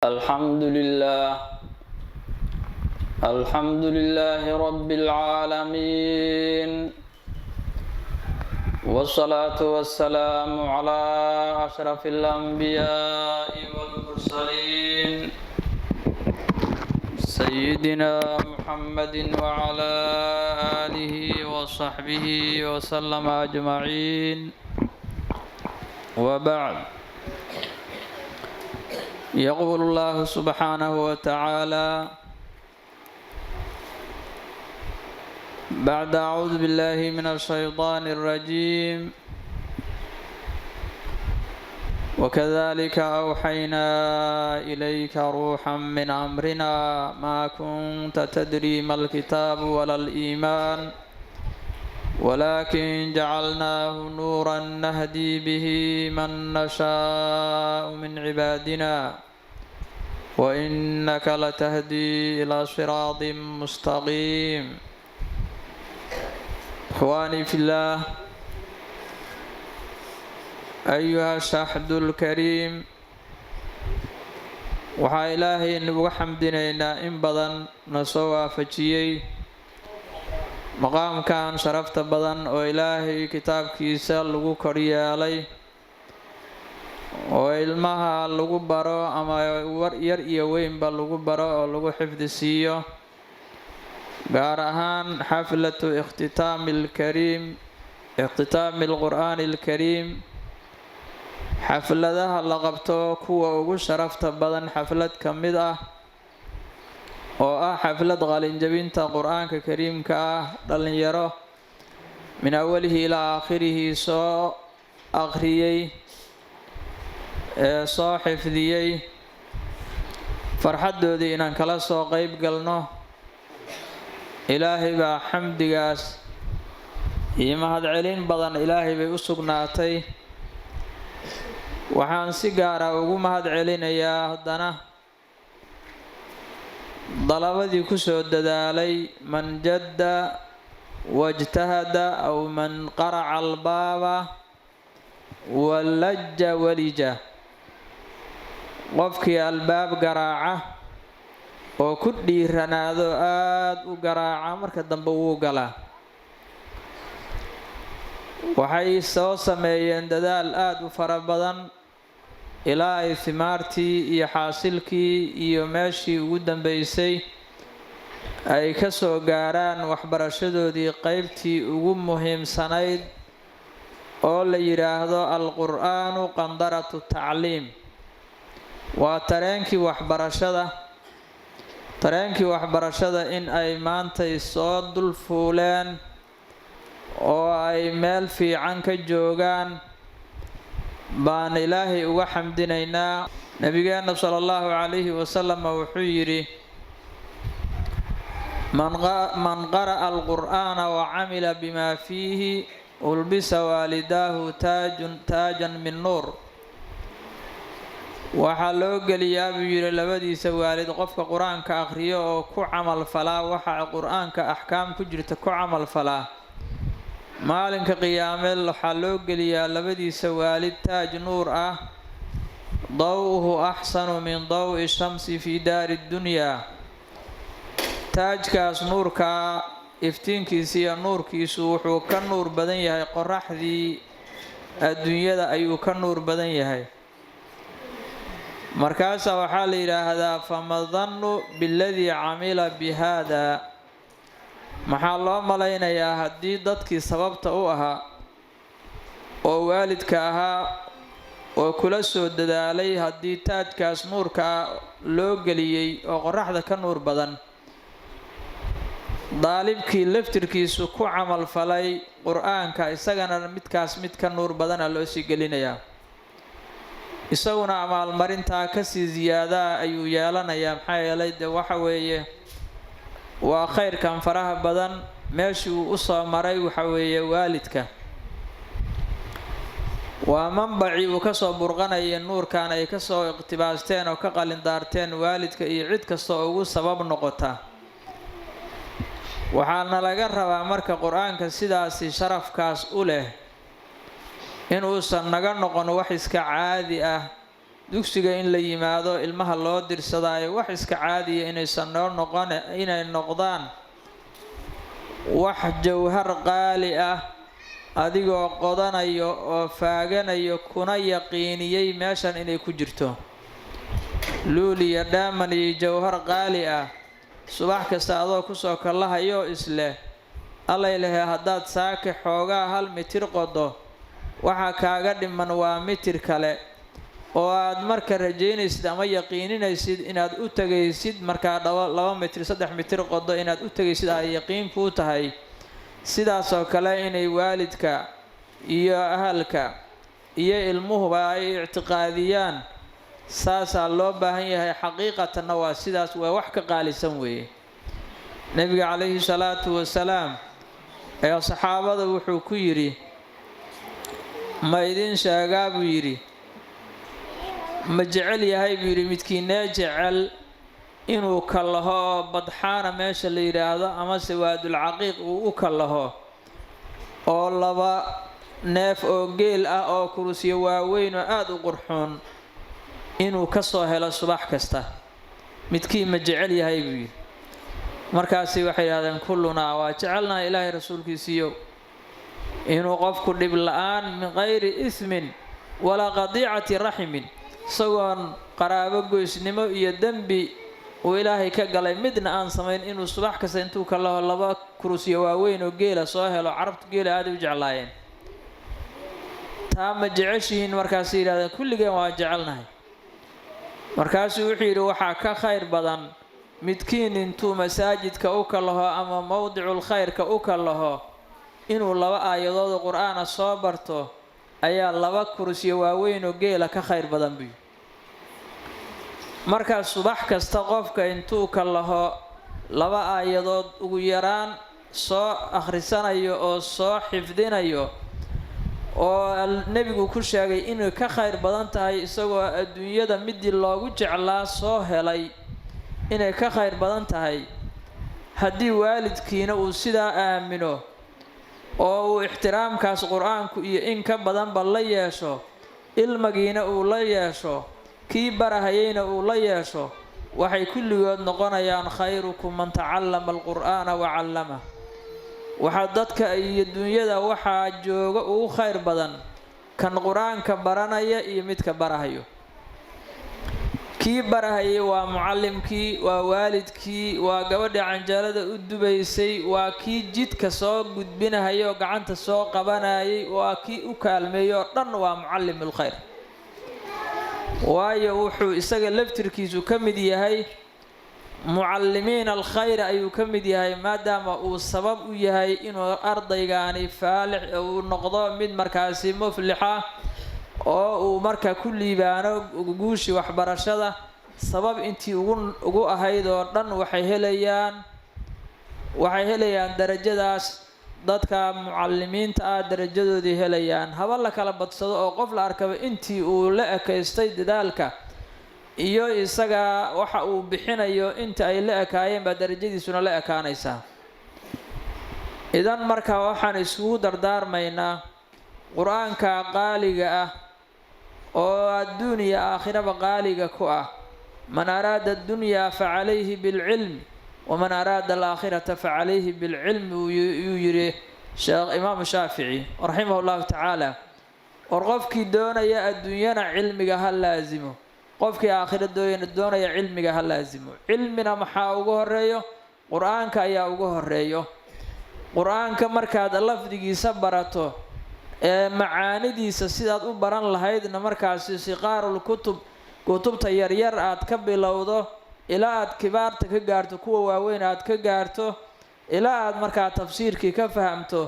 الحمد لله رب العالمين، والصلاة والسلام على أشرف الأنبياء والمرسلين سيدنا محمد وعلى آله وصحبه وسلم أجمعين، وبعد. يقول الله سبحانه وتعالى بعد أعوذ بالله من الشيطان الرجيم: وكذلك أوحينا إليك روحا من أمرنا ما كنت تدري ما الكتاب ولا الإيمان ولكن جعلناه نورا نهدي به من نشاء من عبادنا وإنك لتهدي إلى صراط مستقيم. إخواني في الله، أيها الشهد الكريم، waxaa ilaahay nugu xamdinaynaa in badan na soo waafajiyey maqaamkan sharafta badan oo ilaahay kitaabkiisa lagu koryeelay oo ilmaha lagu baro ama yar iyo weynba lagu baro oo lagu xifdisiiyo, gaar ahaan xaflatu ikhtitaami alqur'aani alkariim. xafladaha la qabto kuwa ugu sharafta badan xaflad ka mid ah oo ah xaflad qalinjabinta qur-aanka kariimka ah. dhalinyaro min awalihi ilaa aakhirihi soo akhriyey ee soo xifdiyey, farxaddoodii inaan kala soo qayb galno. ilaahay baa xamdigaas iyo mahadcelin badan ilaahay bay u sugnaatay. waxaan si gaara ugu mahadcelinayaa haddana dalabadii ku soo dadaalay, man jadda wajtahada aw man qaraca albaaba walajja walija. qofkii albaab garaaca oo ku dhiiranaado aada u garaaca, marka dambe wuu galaa. waxay soo sameeyeen dadaal aada u fara badan ilaa ay himaartii iyo xaasilkii iyo meeshii ugu dambeysay ay ka soo gaaraan waxbarashadoodii qaybtii ugu muhiimsanayd oo la yidhaahdo alqur'aanu qandaratu tacliim. waa tareenkii waxbarashada in ay maantay soo dul fuuleen oo ay meel fiican ka joogaan baan ilaahay uga xamdinaynaa. nabigeenna sala allahu calayhi wasalam wuxuu yidhi: man qara'a alqur'aana wa camila bima fiihi ulbisa waalidaahu taajan min nuur. waxaa loo geliyaa buu yidhi labadiisa waalid qofka qur-aanka akhriyo oo ku camal falaa waxa qur-aanka axkaam ku jirta ku camal falaa. maalinka qiyaameel waxaa loo geliyaa labadiisa waalid taaj nuur ah, daw'uhu axsanu min daw'i shamsi fi daari dunyaa. taajkaas nuurkaa iftiinkiisa iyo nuurkiisu wuxuu ka nuur badan yahay qoraxdii adduunyada ayuu ka nuur badan yahay. markaasaa waxaa la yidhaahdaa fama dannu biladii camila bi haada. maxaa loo malaynayaa haddii dadkii sababta u ahaa oo waalidka ahaa oo kula soo dadaalay, haddii taajkaas nuurkaa loo geliyey oo qoraxda ka nuur badan, daalibkii laftirkiisu ku camal falay qur-aanka, isagana midkaas mid ka nuur badana loo sii gelinayaa. isaguna amaalmarintaa kasii ziyaadaa ayuu yeelanayaa. maxaa yeelay dee waxa weeye waa khayrkan faraha badan meeshii uu u soo maray waxa weeye waalidka. waa manbacii uu ka soo burqanaya nuurkan ay ka soo iqtibaasteen oo ka qalindaarteen waalidka iyo cid kasta oo ugu sabab noqota. waxaana laga rabaa marka qur-aanka sidaasi sharafkaas u leh inuusan naga noqon wax iska caadi ah dugsiga in la yimaado ilmaha loo dirsadaayo wax iska caadiya inaysan inay noqdaan wax jawhar qaali ah adigoo qodanayo oo faaganayo kuna yaqiiniyey meeshan inay ku jirto luuliya dhaaman iyo jawhar qaali ah subax kasta adoo kusoo kallahayo isleh allay lehe haddaad saaki xoogaa 1 mitir qodo waxaa kaaga dhiman waa mitir kale oo aad marka rajaynaysid ama yaqiininaysid inaad u tagaysid markaa 2 mitir 3 mitir qodo inaad u tagaysid ay yaqiin kuu tahay sidaas oo kale inay waalidka iyo ahalka iyo ilmuhuba ay ictiqaadiyaan saasaa loo baahan yahay xaqiiqatanna waa sidaas waa wax ka qaalisan weeye nabiga calayhi salaatu wasalaam ee saxaabada wuxuu ku yidhi ma idin sheegaa buu yidhi ma jecel yahay buu yidhi midkiinee jecel inuu kallaho oo badxaana meesha la yidhaahdo amase waadulcaqiiq uu u kallaho oo 2 neef oo geel ah oo kursiyo waaweyn oo aad u qurxoon inuu ka soo helo subax kasta midkii ma jecel yahay buu yidhi markaasi waxay yidhahdeen kullunaa waa jecelnahay ilaahay rasuulkiisiiyo inuu qofku dhib la-aan min qayri ismin walaa qadiicati raximin isagoon qaraabo goysnimo iyo dembi uu ilaahay ka galay midna aan samayn inuu subax kasta intuu ka laho 2 kursiyo waaweyn oo geela soo helo carabtu geela aad u jeclaayeen taa ma jeceshihiin markaasi yidhahdeen kulligeen waa jecelnahay markaasuu wuxuu yidhi waxaa ka khayr badan midkiin intuu masaajidka u kallaho ama mowdicul khayrka u kallaho inuu 2 aayadood oo qur-aana soo barto ayaa 2 kursiyo waaweyn oo geela ka khayr badan buu markaa subax kasta qofka intuu kallaho 2 aayadood ugu yaraan soo akhrisanayo oo soo xifdinayo oo nebigu ku sheegay inay ka khayr badan tahay isagoo adduunyada midii loogu jeclaa soo helay inay ka khayr badan tahay haddii waalidkiina uu sidaa aamino oo uu ixtiraamkaas qur-aanku iyo in ka badanba la yeesho ilmagiina uu la yeesho kii barahayeyna uu la yeesho waxay kulligood noqonayaan khayrukum man tacallama alqur'aana wa callama waxaa dadka iyo dunyada waxaa jooga ugu khayr badan kan qur-aanka baranaya iyo midka barahayo kii barahayay waa mucallimkii waa waalidkii waa gabadhii canjeelada u dubaysay waa kii jidka soo gudbinahayo gacanta soo qabanayay waa kii u kaalmeeyo dhan waa mucallimul khayr waayo wuxuu isaga laftirkiisu ka mid yahay mucallimiin alkhayr ayuu ka mid yahay maadaama uu sabab u yahay inuu ardaygaani faalix uu noqdo mid markaasi muflixa oo uu marka ku liibaano guushi waxbarashada sabab intii ugu ahayd oo dhan waxay helayaan darajadaas dadka mucallimiinta ah darajadoodii helayaan haba la kala badsado oo qof la arkaba intii uu la ekaystay dadaalka iyo isaga waxa uu bixinayo inta ay la ekaayeen baa darajadiisuna la ekaanaysaa idan marka waxaan isugu dardaarmaynaa qur-aanka qaaliga ah oo adduunya aakhiraba qaaliga ku ah man araada addunya facalayhi bilcilm waman araada alaakhirata facalayhi bilcilm yuu yidhi imaamu shaafici raximahu llahu tacaala war qofkii doonaya adduunyana cilmiga ha laasimo qofkii aakhira doonaya cilmiga ha laasimo cilmina maxaa ugu horeeyo qur-aanka ayaa ugu horeeyo qur-aanka markaad lafdigiisa barato ee macaanidiisa sidaad u baran lahaydna markaasi siqaarul kutubta yaryar aad ka bilowdo ilaa aad kibaarta ka gaarto kuwa waaweyn aad ka gaarto ilaa aad markaa tafsiirkii ka fahamto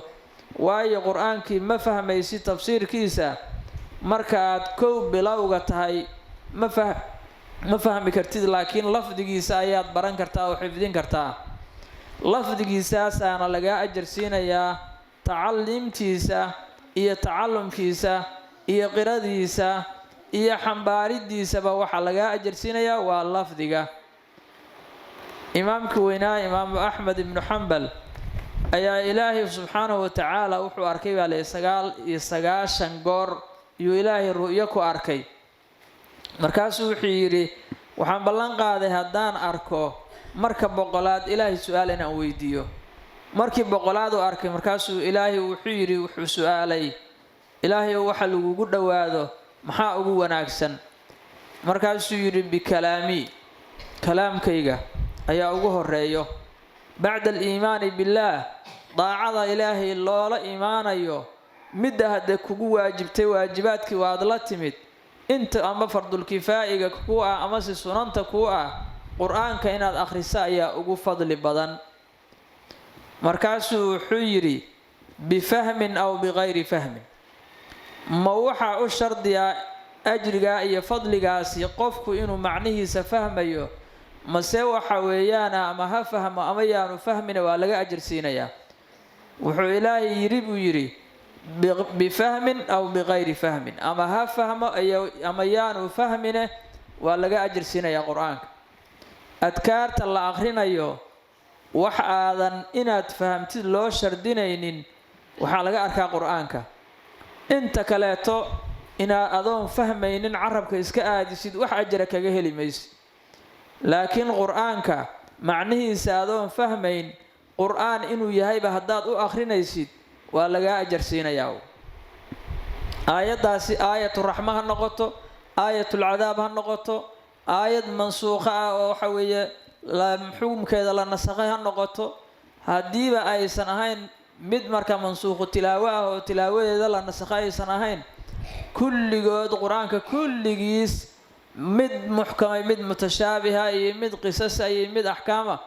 waayo qur-aankii ma fahmaysid tafsiirkiisa marka aad kow bilowga tahay ma fahmi kartid laakiin lafdigiisa ayaad baran kartaa oo xifdin kartaa lafdigiisaasaana lagaa ajar siinayaa tacallimtiisa iyo tacallumkiisa iyo qiradiisa iyo xambaaridiisaba waxaa lagaa ajar siinayaa waa lafdiga imaamka weynaa imaamu axmed ibnu xambal ayaa ilaahay subxaanahu watacaala wuxuu arkay baa le 9 iyo 9 goor iyuu ilaahay ru'yo ku arkay markaasuu wuxuu yidhi waxaan ballan qaaday haddaan arko marka boqolaad ilaahay su-aal inaan weydiiyo. markii boqolaad uu arkay markaasuu ilaahay wuxuu yidhi wuxuu su-aalay ilaahay waxa lagugu dhowaado maxaa ugu wanaagsan. markaasuu yidhi bikalaami kalaamkayga ayaa ugu horeeyo bacda aliimaani billaah daacada ilaahay loola imaanayo midda hadda kugu waajibtay waajibaadkii waad la timid inta ama fardulkifaa'iga ku ah ama si sunanta ku ah qur-aanka inaad akhriso ayaa ugu fadli badan. markaasuu wuxuu yidhi bifahmin aw bikayri fahmin, ma waxaa u shardiyaa ajrigaa iyo fadligaasi qofku inuu macnihiisa fahmayo, mase waxa weeyaana ama ha fahmo ama yaanu fahmina waa laga ajir siinayaa. wuxuu ilaahay yidhi buu yidhi bifahmin aw bikayri fahmin, ama ha fahmo ama yaanu fahmine waa laga ajir siinayaa qur-aanka. adkaarta la akhrinayo wax aadan inaad fahamtid loo shardinaynin waxaa laga arkaa qur-aanka. inta kaleeto inaad adoon fahmaynin carabka iska aadisid wax ajira kaga heli maysid, laakiin qur-aanka macnihiisa adoon fahmayn qur-aan inuu yahayba haddaad u akhrinaysid waa lagaa ajar siinayaa. aayaddaasi aayaturaxma ha noqoto, aayatulcadaab ha noqoto, aayad mansuuqa ah oo waxa weeye xukumkeeda la nasakhay ha noqoto, haddiiba aysan ahayn mid marka mansuuqu tilaawo ah oo tilaawadeeda la nasakhay aysan ahayn, kulligood qur-aanka kulligiis mid muxkamay mid mutashaabiha iyo mid qisasa iyo mid axkaama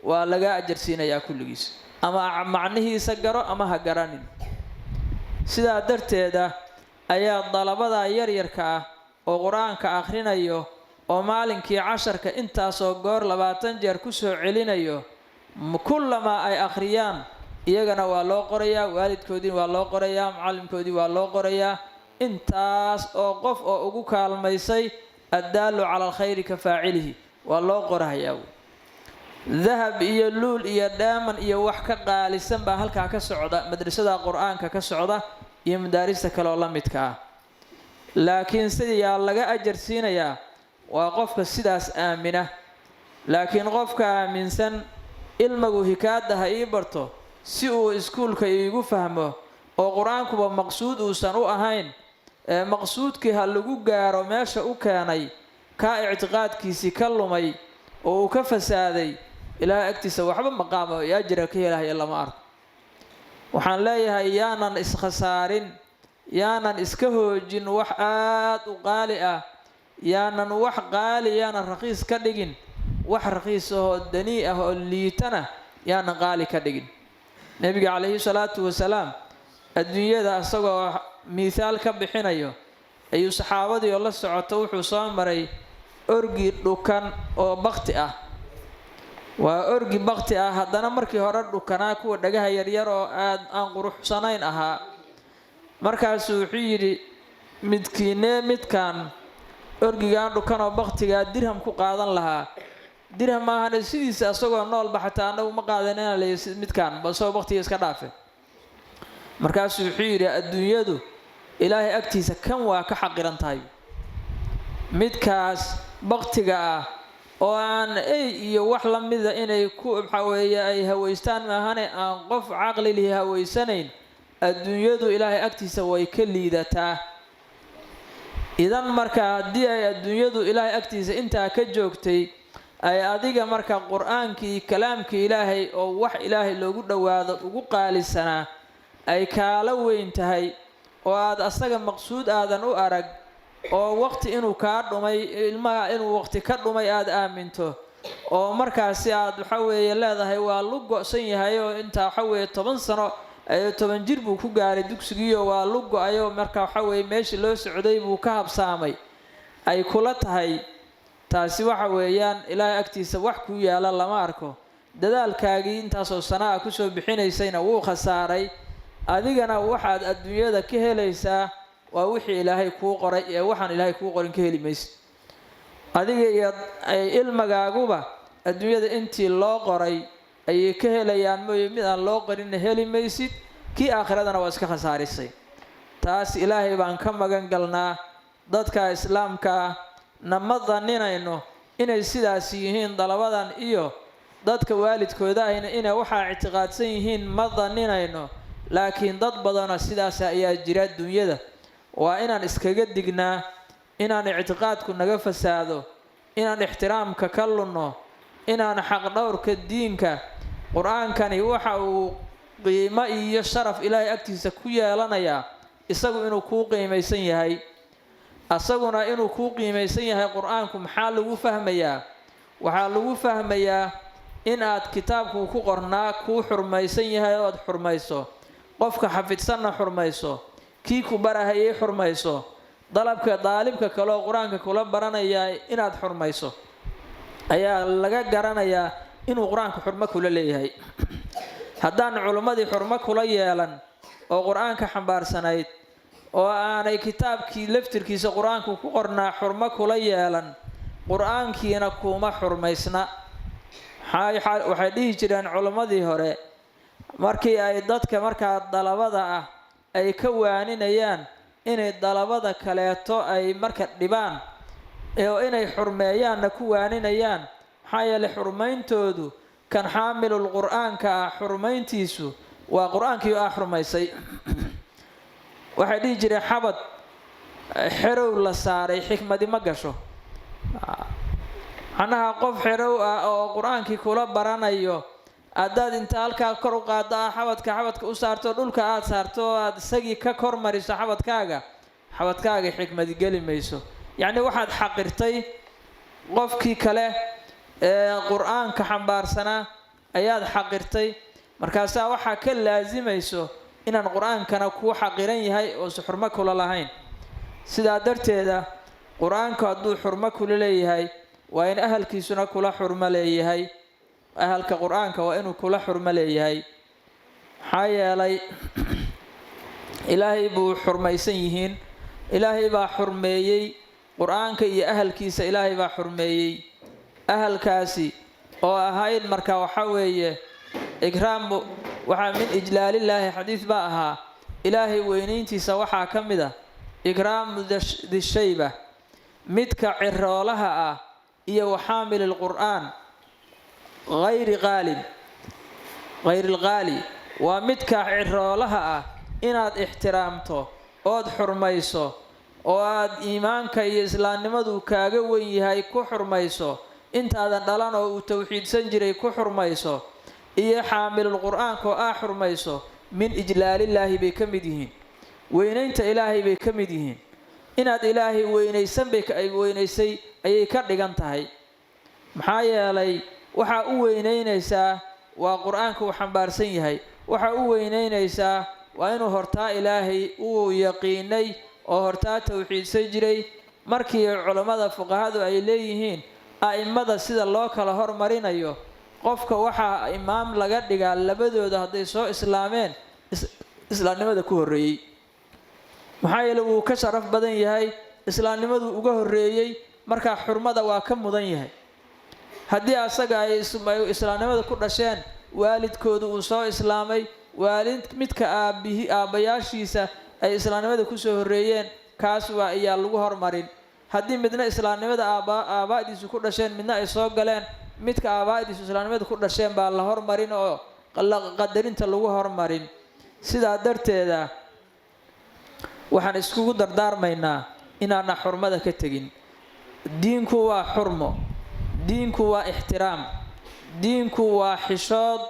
waa laga ajar siinayaa kulligiis, ama macnihiisa garo ama ha garanin. sidaa darteeda ayaa dalabada yaryarka ah oo qur-aanka akhrinayo oo maalinkii casharka intaasoo goor 20 jeer ku soo celinayo, kullamaa ay akhriyaan iyagana waa loo qorayaa, waalidkoodiina waa loo qorayaa, macallimkoodii waa loo qorayaa. intaas oo qof oo ugu kaalmaysay addaalu cala alkhayri ka faacilihi waa loo qorahayaa. dahab iyo luul iyo dhaaman iyo wax ka qaalisan baa halkaa ka socda, madrasada qur-aanka ka socda iyo madaarista kale oo la midka ah. laakiin sidaa laga ajar siinayaa waa qofka sidaas aamina. laakiin qofka aaminsan ilmagu hikaada ha ii barto si uu iskuulka iigu fahmo oo qur-aankuba maqsuud uusan u ahayn, maqsuudkii ha lagu gaaro meesha u keenay kaa ictiqaadkiisii ka lumay oo uu ka fasaaday, ilaahay agtiisa waxba maqaamo iyo ajira ka helaya lama arko. waxaan leeyahay yaanan iskhasaarin, yaanan iska hoojin wax aad u qaali ah, yaanan wax qaali yaanan raqiis ka dhigin, wax raqiis oo danii ah oo liitana yaanan qaali ka dhigin. nebiga calayhi salaatu wasalaam adduunyada isagoo miisaal ka bixinayo ayuu saxaabadii oo la socoto wuxuu soo maray orgi dhukan oo bakti ah. waa orgi bakti ah, haddana markii hore dhukanaa kuwa dhagaha yaryar oo aad aan quruxsanayn ahaa. markaasuu wuxuu yidhi midkiinee midkan orgigaan dhukan oo baktigaa dirham ku qaadan lahaa. dirham maahane sidiisa isagoo noolba xataa annagu ma qaadanina leeyo midkaan basoo baktiga iska dhaafe. markaasuu wuxuu yidhi adduunyadu ilaahay agtiisa kan waa ka xaqiran tahay. midkaas baktiga ah oo aan iyo wax la mida inay ku waxaweeye ay hawaystaan maahane aan qof caqli lihi hawaysanayn, adduunyadu ilaahay agtiisa way ka liidataa. idan marka haddii ay adduunyadu ilaahay agtiisa intaa ka joogtay, ay adiga marka qur-aankii kalaamkii ilaahay oo wax ilaahay loogu dhowaado ugu qaalisanaa ay kaala weyn tahay, oo aad asaga maqsuud aadan u arag, oo waqti inuu kaa dhumay ilmaha inuu waqti ka dhumay aad aaminto, oo markaasi aad waxa weeye leedahay waa lu go'san yahay oo intaa waxa weeye 10 sano 10 jir buu ku gaaray dugsigiiyo waa lu go'ayo marka waxa weeye meeshii loo socday buu ka habsaamay, ay kula tahay taasi waxa weeyaan ilaahay agtiisa wax ku yaala lama arko. dadaalkaagii intaasoo sanaa ku soo bixinaysayna wuu khasaaray. adigana waxaad adduunyada ka helaysaa waa wixii ilaahay kuu qoray ee waxaan ilaahay kuu qorin ka heli maysid. adiga iyo ilmagaaguba adduunyada intii loo qoray ayay ka helayaan mooye mid aan loo qorin heli maysid. kii aakhiradana waa iska khasaarisay. taas ilaahay baan ka magan galnaa. dadka islaamka nama daninayno inay sidaas yihiin dalabadan iyo dadka waalidkooda ahna inay waxa ictiqaadsan yihiin ma daninayno laakiin dad badan sidaas ayaa jira dunyada waa inaan iskaga dignaa inaan ictiqaadku naga fasaado inaan ixtiraamka ka lunno inaan xaq dhowrka diinka quraankani waxa uu qiimo iyo sharaf ilaahay agtiisa ku yeelanayaa isagu inuu ku qiimaysan yahay asaguna inuu ku qiimaysan yahay quraanku maxaa lagu fahmayaa waxa lagu fahmayaa in aad kitaabku ku qornaa ku xurmaysan yahay oo aad xurmayso qofka xafidsanna xurmayso kii ku barahayay xurmayso daalibka kale oo quraanka kula baranaya inaad xurmayso ayaa laga garanayaa inuu quraanku xurmo kula leeyahay haddaan culimmadii xurmo kula yeelan oo quraanka xambaarsanayd oo aanay kitaabkii laftirkiisa quraanku ku qornaa xurmo kula yeelan quraankiina kuma xurmaysna waxay dhihi jireen culimmadii hore markii ay dadka markaa dalabada ah ay ka waaninayaan inay dalabada kaleeto ay marka dhibaan oo inay xurmeeyaanna ku waaninayaan maxaa yeelay xurmayntoodu kan xaamilul qur'aanka ah xurmayntiisu waa qur'aankii ah xurmaysay waxay dhihi jireen xabad xerow la saaray xikmadi ma gasho macnaha qof xerow ah oo qur'aankii kula baranayo haddaad inta halkaa kor u qaado xabadka u saarto dhulka aad saarto aad isagii ka kor mariso xabadkaaga xikmadi geli mayso yacni waxaad xaqirtay qofkii kale ee qur'aanka xambaarsanaa ayaad xaqirtay markaasaa waxaa ka laasimayso inaan qur'aankana kuu xaqiran yahay oo si xurmo kula lahayn sidaa darteeda qur'aanku hadduu xurmo kula leeyahay waa in ahalkiisuna kula xurmo leeyahay ahalka qur'aanka waa inuu kula xurmo leeyahay maxaa yeelay ilaahay buu xurmaysan yihiin ilaahay baa xurmeeyey qur'aanka iyo ahalkiisa ilaahay baa xurmeeyey ahalkaasi oo ahayd marka waxa weeye ikraamu waxaa min ijlaalillaahi xadiis baa ahaa ilaahay weynayntiisa waxaa ka mid ah ikraamu dishayba midka ciroolaha ah iyo waxaamilil qur'aan غير الغالي ومدك عرولها inaad ixtiraamto ood xurmayso oo aad iimaanka iyo islaamnimadu kaaga weyn yahay ku xurmayso intaadan dhalan oo uu tawxiidsan jiray ku xurmayso iyo xaamilul qur'aanka oo xurmayso min ijlaalillaahi bay ka mid yihiin weynaynta ilaahay bay ka mid yihiin inaad ilaahay weynaysan bay ay weynaysay ayay ka dhigan tahay maxaa yeelay waxa u weynaynaysaa waa qur'aanka uu xambaarsan yahay waxa u weynaynaysaa waa inuu hortaa ilaahay uu yaqiinay oo hortaa tawxiidsan jiray markii culimada fuqahadu ay leeyihiin a'immada sida loo kala hormarinayo qofka waxa imaam laga dhigaa labadooda hadday soo islaameen islaamnimada ku horeeyay maxaa yeelay uu ka sharaf badan yahay islaamnimadu uga horeeyay marka xurmada waa ka mudan yahay haddii asaga ay islaamnimada ku dhasheen waalidkoodu uu soo islaamay waalid midka aabayaashiisa ay islaamnimada ku soo horeeyeen kaas waa ayaa lagu hormarin haddii midna islaamnimada aabaadiisu ku dhasheen midna ay soo galeen midka aabaadiisu islaamnimada ku dhasheen baa la hormarin oo qadarinta lagu hormarin sidaa darteeda waxaan iskugu dardaarmaynaa inaana xurmada ka tegin diinku waa xurmo diinku waa ixtiraam diinku waa xishood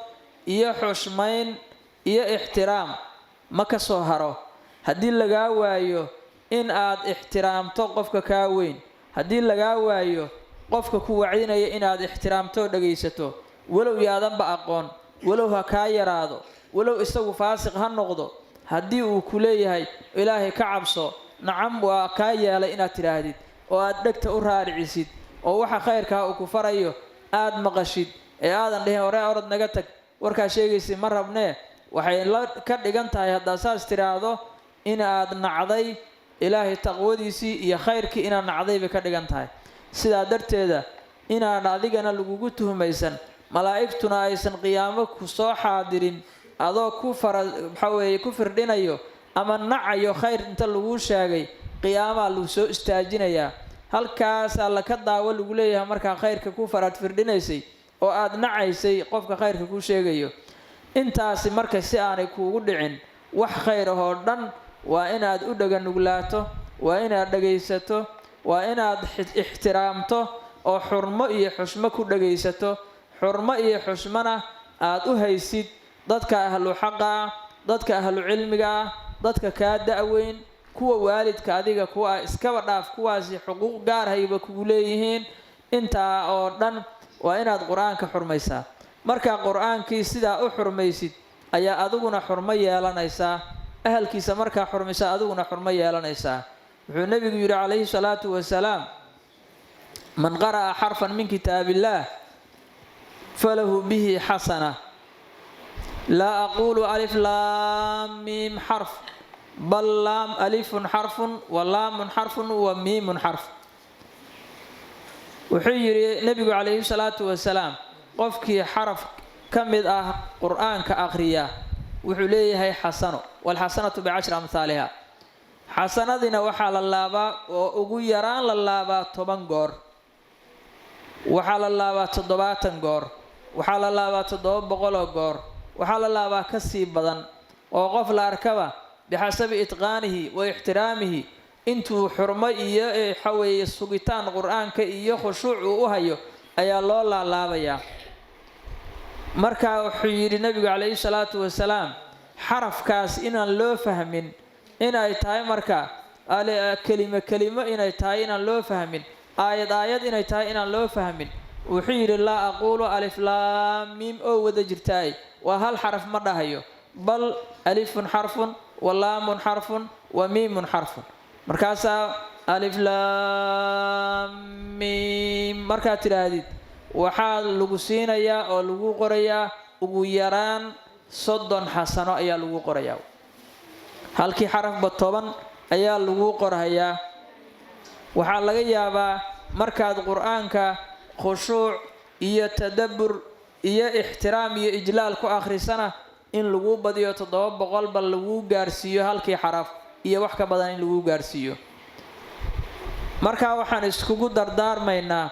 iyo xushmayn iyo ixtiraam ma ka soo haro haddii lagaa waayo in aad ixtiraamto qofka kaa weyn haddii lagaa waayo qofka ku wacdinaya inaad ixtiraamto dhagaysato walow yaadanba aqoon walow ha kaa yaraado walow isagu faasiq ha noqdo haddii uu ku leeyahay ilaahay ka cabso nacam waa kaa yeelay inaad tidhaahdid oo aad dhegta u raaricisid oo waxa khayrkaa uu ku farayo aad maqashid ee aadan dhihin hore orod naga tag warkaa sheegaysid ma rabnee waxay la ka dhigan tahay haddaa saas tiraahdo in aad nacday ilaahay taqwadiisii iyo khayrkii inaad nacday bay ka dhigan tahay sidaa darteeda inaan adigana lagugu tuhmaysan malaa'igtuna aysan qiyaamo ku soo xaadirin adoo ku firdhinayo ama nacayo khayr inta lagu sheegay qiyaamaa lagu soo istaajinayaa halkaasaa laka daawo lagu leeyahay markaa khayrka ku faraad firdhinaysay oo aad nacaysay qofka khayrka ku sheegayo. intaasi marka si aanay kuugu dhicin wax khayr ah oo dhan waa inaad u dhagannuglaato, waa inaad dhagaysato, waa inaad ixtiraamto oo xurmo iyo xushmo ku dhagaysato. xurmo iyo xushmana aad u haysid dadka ahlu xaqa ah, dadka ahlu cilmiga ah, dadka kaa da'weyn, kuwa waalidka adiga kuwa iskaba dhaaf kuwaasi xuquuq gaar hayba kugu leeyihiin. intaa oo dhan waa inaad qur-aanka xurmaysaa. markaa qur-aankii sidaa u xurmaysid ayaa adiguna xurmo yeelanaysaa, ahalkiisa markaa xurmaysaa adiguna xurmo yeelanaysaa. wuxuu nebigu yidhi calayhi salaatu wasalaam: man qara'a xarfan min kitaabillaah falahu bihi xasana laa aquulu alif laam miim xarf bal laam alifun xarfun wa laamun xarfun wa miimun xarf. wuxuu yidhi nebigu calayhi salaatu wasalaam: qofkii xaraf ka mid ah qur-aanka akhriya wuxuu leeyahay xasano, walxasanatu bicashri amhaaliha. xasanadiina waxaa la laabaa oo ugu yaraan la laabaa 10 goor, waxaa la laabaa 70 goor, waxaa la laabaa 700 goor, waxaa la laabaa ka sii badan. oo qof la arkaba bixasabi itqaanihi wa ixtiraamihi intuu xurmo iyo xaweeye sugitaan qur-aanka iyo khushuuc uu u hayo ayaa loo laalaabayaa. markaa wuxuu yidhi nebigu calayhi salaatu wasalaam: xarafkaas inaan loo fahmin inay tahay marka kelimo inay tahay inaan loo fahmin, aayad inay tahay inaan loo fahmin. wuxuu yidhi: laa aquulu alif laam miim oo wada jirtaay waa hal xaraf ma dhahayo, bal alifun xarfun wa laamun xarfun wa miimun xarfun. markaasaa alif laam miim markaad tidhaahdid waxaa lagu siinayaa oo lagu qorayaa ugu yaraan 30 xasano ayaa lagu qorayaa. halkii xarafba 10 ayaa lagu qorhayaa. waxaa laga yaabaa markaad qur-aanka khushuuc iyo tadabbur iyo ixtiraam iyo ijlaal ku akhrisana in lagu badiyo 700 bal lagu gaarsiiyo halkii xaraf iyo wax ka badan in lagu gaarsiiyo. markaa waxaan iskugu dardaarmaynaa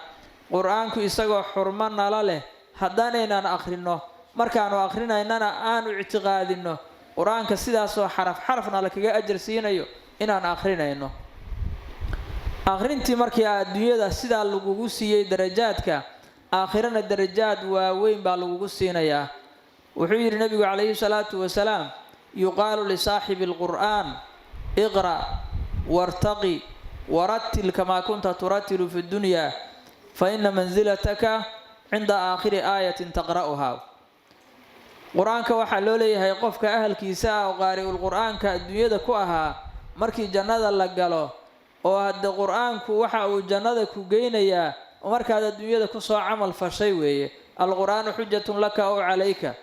qur-aanku isagoo xurmo nala leh haddaanaynaan akhrino, markaanu akhrinaynana aanu ictiqaadino qur-aanka sidaasoo xarafna la kaga ajar siinayo inaan akhrinayno. akhrintii markii adduunyada sidaa lagugu siiyey darajaadka, aakhirana darajaad waaweyn baa lagugu siinayaa. wuxuu yidhi nebigu calayhi salaatu wasalaam: yuqaalu lisaaxibi alqur'aan iqra' wartaqi warattil kamaa kunta turatilu fi ddunyaa fa ina mansilataka cinda aakhiri aayatin taqra'uhaa. qur-aanka waxaa loo leeyahay qofka ahalkiisa ah oo qaari'ul qur-aanka adduunyada ku ahaa markii jannada la galo, oo hadde qur-aanku waxa uu jannada ku geynayaa markaad adduunyada kusoo camal fashay weeye. alqur'aanu xujatun laka ow calayka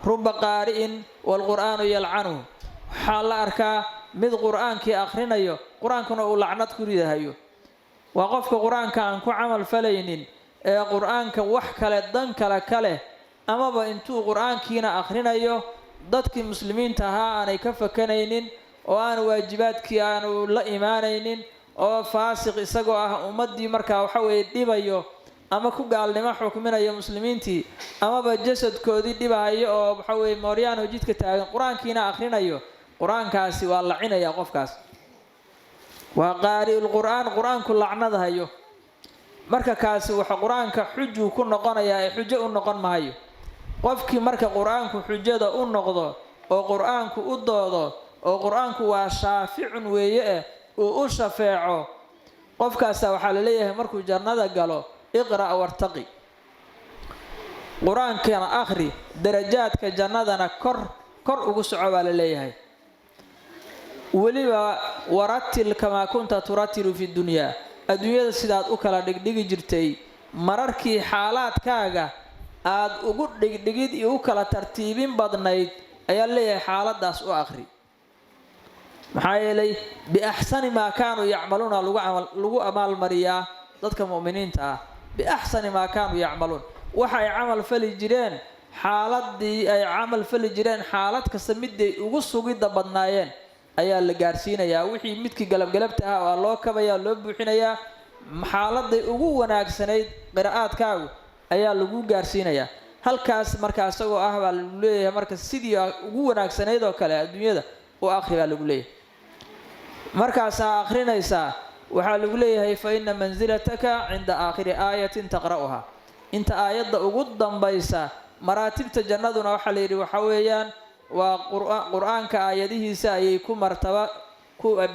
ruba qaari'in waalqur'aanu yalcanuhu. waxaa la arkaa mid qur-aankii akhrinayo qur-aankuna uu lacnad ku ridahayo. waa qofka qur-aanka aan ku camal falaynin ee qur-aanka wax kale dan kale amaba intuu qur-aankiina akhrinayo dadkii muslimiinta ahaa aanay ka fakanaynin oo aan waajibaadkii aanu la imaanaynin, oo faasiq isagoo ah ummaddii markaa waxa weeye dhibayo ama ku gaalnimo xukminayo muslimiintii, amaba jasadkoodii dhibahayo oo waxa weeye mooryaano jidka taagan qur-aankiina akhrinayo. qur-aankaasi waa lacinayaa qofkaas, waa qaari'ul qur'aan, qur-aanku lacnadahayo. marka kaasi waxa qur-aanka xujuu ku noqonayaa ee xujo u noqon maayo. qofkii marka qur-aanku xujada u noqdo oo qur-aanku u doodo oo qur-aanku waa shaaficun weeye uu u shafeeco, qofkaasa waxaa la leeyahay markuu jannada galo iqra' wartaqi. qur-aankana akhri, darajaadka jannadana kor ugu soco baa la leeyahay. weliba warattil kamaa kunta turatilu fi dunyaa, adduunyada sidaad u kala dhigdhigi jirtay mararkii xaalaadkaaga aad ugu dhigdhigid iyo u kala tartiibin badnayd ayaa leeyahay xaaladaas u akhri. maxaa yeelay biaxsani maa kaanuu yacmaluuna lagu amaalmariyaa dadka mu'miniinta ah. biaxsani maa kaanuu yacmaluun, waxa ay camal fali jireen xaaladii ay camal fali jireen xaalad kasta miday ugu sugidda badnaayeen ayaa la gaarsiinayaa. wixii midkii galabgalabta ah waa loo kabayaa, loo buuxinayaa, xaaladday ugu wanaagsanayd qiraa'aadkaagu ayaa lagu gaarsiinayaa halkaas marka asagoo ah baa lagu leeyahay marka sidii ugu wanaagsanayd oo kale adduunyada u akhri baa lagu leeyahay markaasaa akhrinaysaa waxaa lagu leeyahay fa inna manzilataka cinda aakhiri aayatin taqra'uha inta aayadda ugu dambaysa maraatibta jannaduna waxaa la yidhi waxa weeyaan waa qur-aanka aayadihiisa ayay ku martaba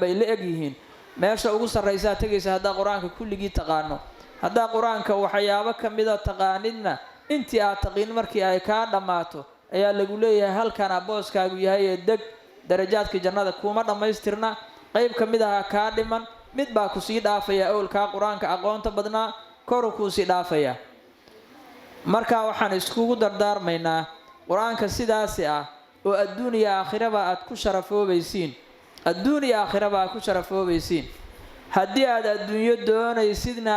bay la eg yihiin meesha ugu sarraysaa tegaysa haddaa qur-aanka kulligii taqaano haddaa qur-aanka waxyaabo ka mida taqaanidna intii aad taqiin markii ay kaa dhammaato ayaa lagu leeyahay halkana booskaagu yahay ee deg darajaadka jannada kuuma dhammaystirna qayb ka mid aha kaa dhiman mid baa kusii dhaafaya awlkaa qur-aanka aqoonta badnaa koru kuusii dhaafaya marka waxaan iskugu dardaarmaynaa qur-aanka sidaasi ah oo adduun iyo aakhiraba aad ku sharafoobaysiin adduun iyo aakhiraba aad ku sharafoobaysiin haddii aad adduunyo doonaysidna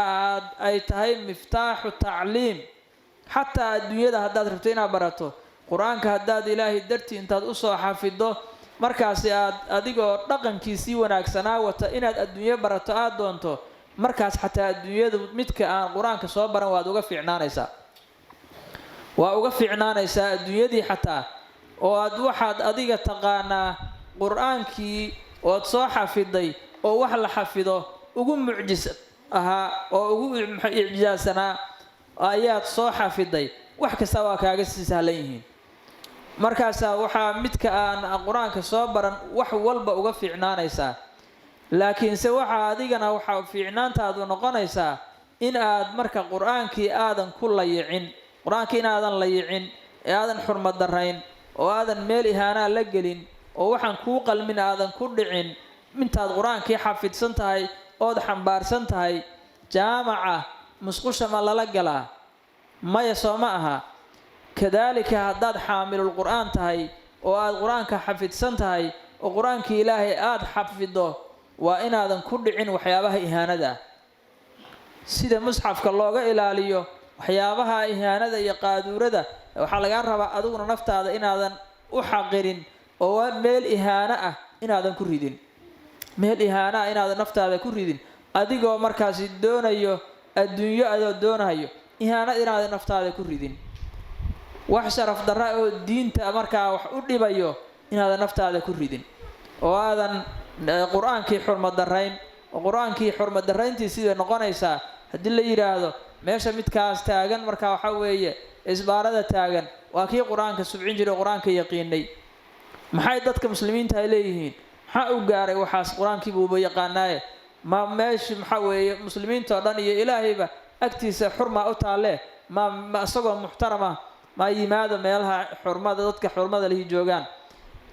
ay tahay miftaaxu tacliim xataa adduunyada haddaad rabto inaad barato qur-aanka haddaad ilaahay dartii intaad usoo xafido markaasi aad adigoo dhaqankiisii wanaagsanaa wata inaad adduunyo barato aad doonto markaas xataa adduunyadu midka aan qur-aanka soo baran waad uga fiicnaanaysaa waa uga fiicnaanaysaa adduunyadii xataa oo aad waxaad adiga taqaanaa qur-aankii ood soo xafiday oo wax la xafido ugu mucjis ahaa oo ugu icjaasanaa ayaad soo xafiday wax kasta waa kaaga sii sahlan yihiin markaasaa waxaa midka aan qur-aanka soo baran wax walba uga fiicnaanaysaa laakiinse waxaa adigana waxaa fiicnaantaadu noqonaysaa in aad marka qur-aankii aadan ku layicin qur-aankii inaadan layicin ee aadan xurmad darayn oo aadan meel ihaanaa la gelin oo waxaan kuu qalmin aadan ku dhicin intaad qur-aankii xafidsan tahay ood xambaarsan tahay jaamaca musqusha ma lala galaa maya soo ma aha kadaalika haddaad xaamilul qur-aan tahay oo aad qur-aanka xafidsan tahay oo qur-aankii ilaahay aad xafido waa inaadan ku dhicin waxyaabaha ihaanada sida musxafka looga ilaaliyo waxyaabaha ihaanada iyo qaaduurada waxaa lagaa rabaa adiguna naftaada inaadan u xaqirin oo meel ihaano ah inaadan ku ridin meel ihaano ah inaadan naftaada ku ridin adigoo markaasi doonayo adduunyo adoo doonayo ihaano inaadan naftaada ku ridin wax sharaf darra oo diinta markaa wax u dhibayo inaadan naftaada ku ridin oo aadan qur-aankii xurmad darayn oo qur-aankii xurmad darayntii siday noqonaysaa haddii la yidhaahdo meesha midkaas taagan markaa waxaa weeye isbaarada taagan waa kii qur-aanka subcin jiray oo qur-aanka yaqiinay maxay dadka muslimiinta ay leeyihiin maxaa u gaaray waxaas qur-aankii buuba yaqaanaaye ma meeshi maxaa weeye muslimiinta oo dhan iyo ilaahayba agtiisa xurma u taalle ma isagoo muxtarama ma yimaado meelaha xurmada dadka xurmada lihi joogaan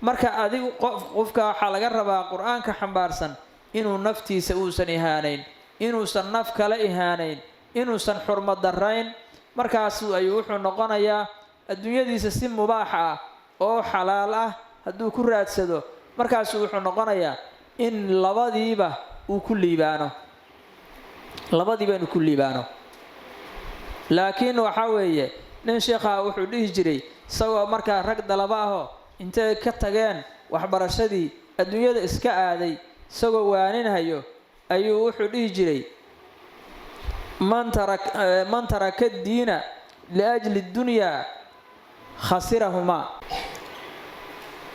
marka adigu qofka waxaa laga rabaa qur-aanka xambaarsan inuu naftiisa uusan ihaanayn inuusan naf kale ihaanayn inuusan xurmad darayn markaasu ayuu wuxuu noqonayaa adduunyadiisa si mubaax ah oo xalaal ah hadduu ku raadsado markaasu wuxuu noqonayaa in labadiiba uu ku liibaano labadiiba inuu ku liibaano laakiin waxaa weeye nin sheekha wuxuu dhihi jiray isagoo markaa rag dalaba ahoo intay ka tageen waxbarashadii adduunyada iska aaday isagoo waaninhayo ayuu wuxuu dhihi jiray man taraka diina liajli dunyaa khasirahumaa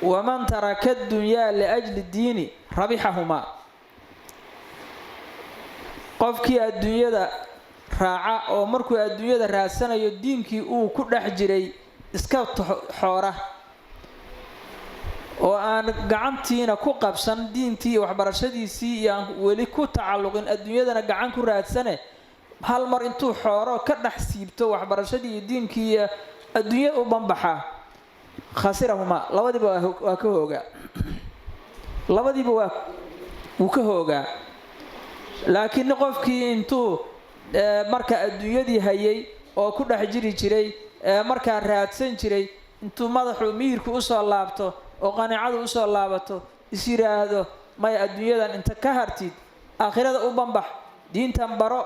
waman taraka dunyaa liajli diini rabixahumaa qofkii adduunyada raaca oo markuu adduunyada raadsanayo diinkii uu ku dhex jiray iska xoora oo aan gacantiina ku qabsan diintii iyo waxbarashadiisii iyo aan weli ku tacalluqin adduunyadana gacan ku raadsane hal mar intuu xooro ka dhex siibto waxbarashadii iyo diinkii iyo adduunya u banbaxa khasirahumaa labadiiba waa ka hoogaa labadiiba wuu ka hoogaa laakiin qofkii intuu marka adduunyadii hayay oo ku dhex jiri jiray markaa raadsan jiray intuu madaxu mihirku usoo laabto oo qanaacadu usoo laabato is yiraahdo may adduunyadan inta ka hartid aakhirada u banbax diintan baro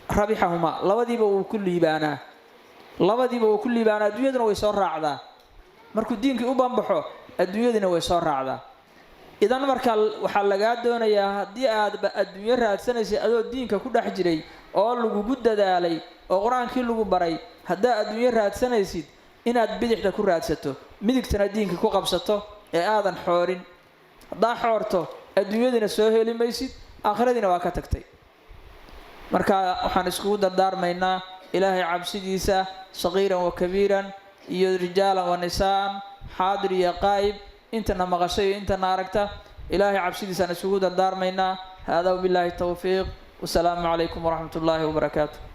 rabixahumaa labadiiba wuu ku liibaanaa adduunyaduna way soo raacdaa markuu diinkii u banbaxo adduunyadina way soo raacdaa idan marka waxa laga doonayaa haddii aad adduunyo raadsanaysid adoo diinka ku dhex jiray oo lagu dadaalay oo quraankii lagu baray hadda adduunyo raadsanaysid inaad bidixda ku raadsato midigtana diinka ku qabsato ee aadan xoorin haddaa xoorto adduunyadina soo heli maysid aakhiradiina waa ka tagtay marka waxaan isku dardaarmaynaa ilaahay cabsidiisa sagiiran wa kabiiran iyo rijaalan wa nisaan xaadir iyo qaa'ib intana maqashay intana aragta ilaahay cabsidiisa aan isku dardaarmaynaa hada billahi tawfiiq والسلام عليكم ورحمة الله وبركاته.